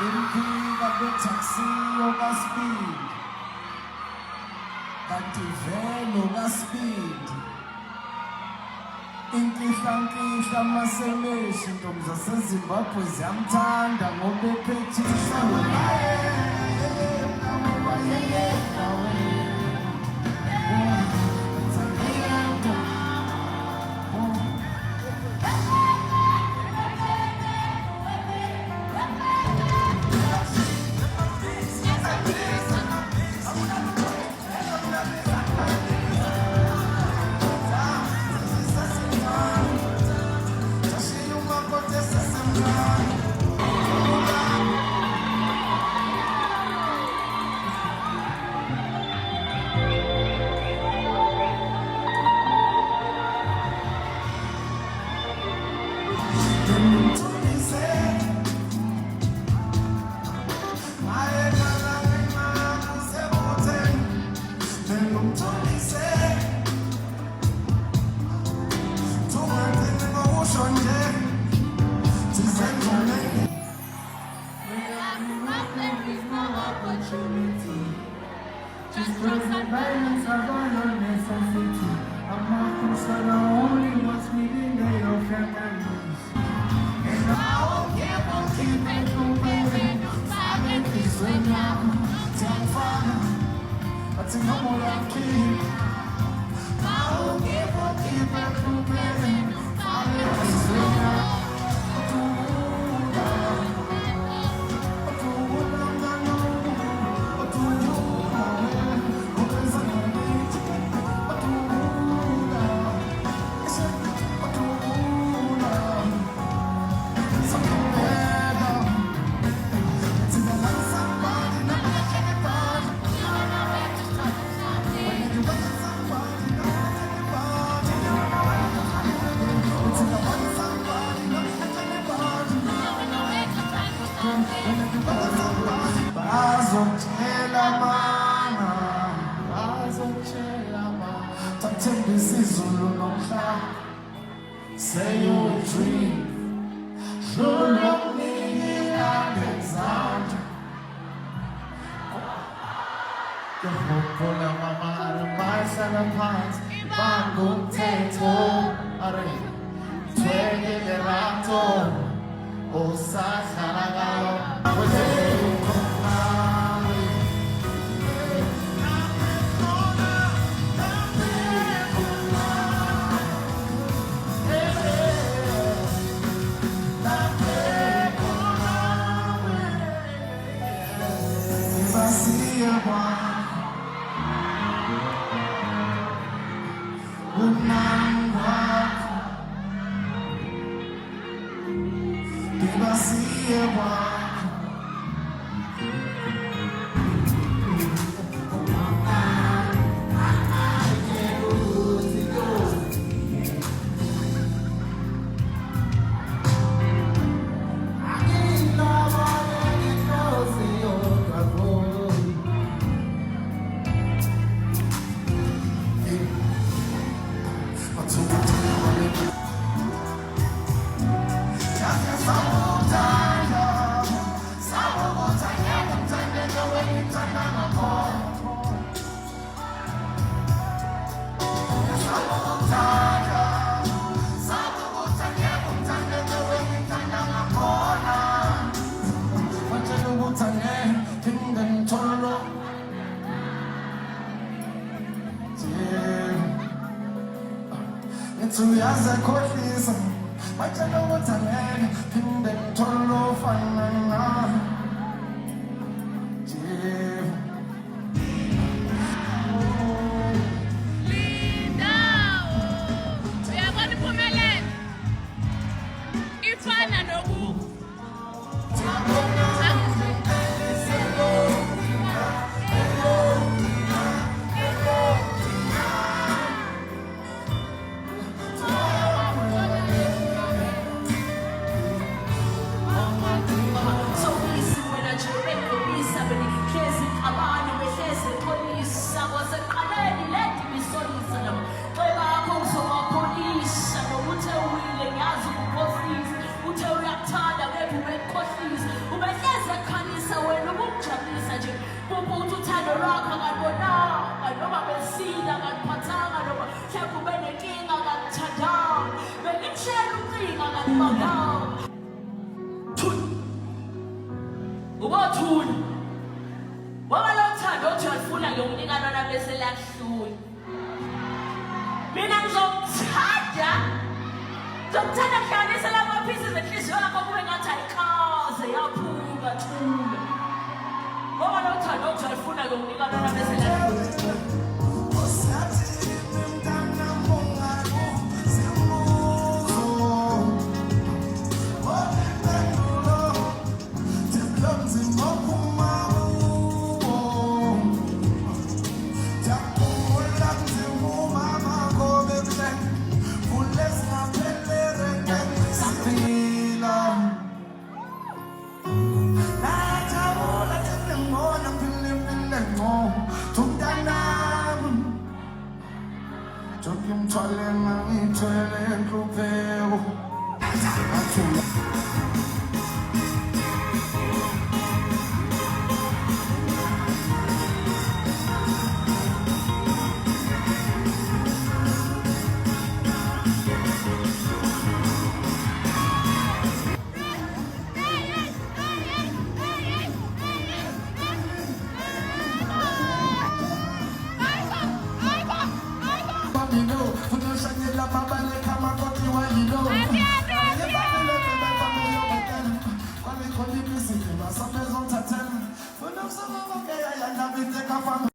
Impika kwe-taxi yoka-speed kanti vele uka-speed inkihla amasemeshi intombi zaseZimbabwe ziyamthanda ngoba ephethisa Just cause the violence of our necessity. I'm not concerned, I only what's within your families. And I won't keep it moving. Silent is when I'm telling Father, but to know what I'm keep. I won't keep it moving. Silent is when I'm say you're a dream. Sure of me, Alexander. The hope for the mama, my son of pines, Bango Teto, Are, Twege the Rato, Osasanaga, Tuyaza khohlisa batshela ukuthi angeke phinde ngithole ofana nawe Linda uyabona impumelelo ifana noku noma besina kaniphathanga noma mhlawumbe ube nenkinga kanithandanga bengimshela ucinga kanibanganga ubothuli ngoba lo thando othi uyalifuna ngiyomnika lona bese lakuhlula mina ngizokuthanda kuhlanganisa lama-pieces enhliziyo yakho kube ngathi ayikhaze yaphuka thula ngoba lo thando othi uyalifuna ngiyomnika lona bese lakuhlula Mthwale ngangithwele enhlupheko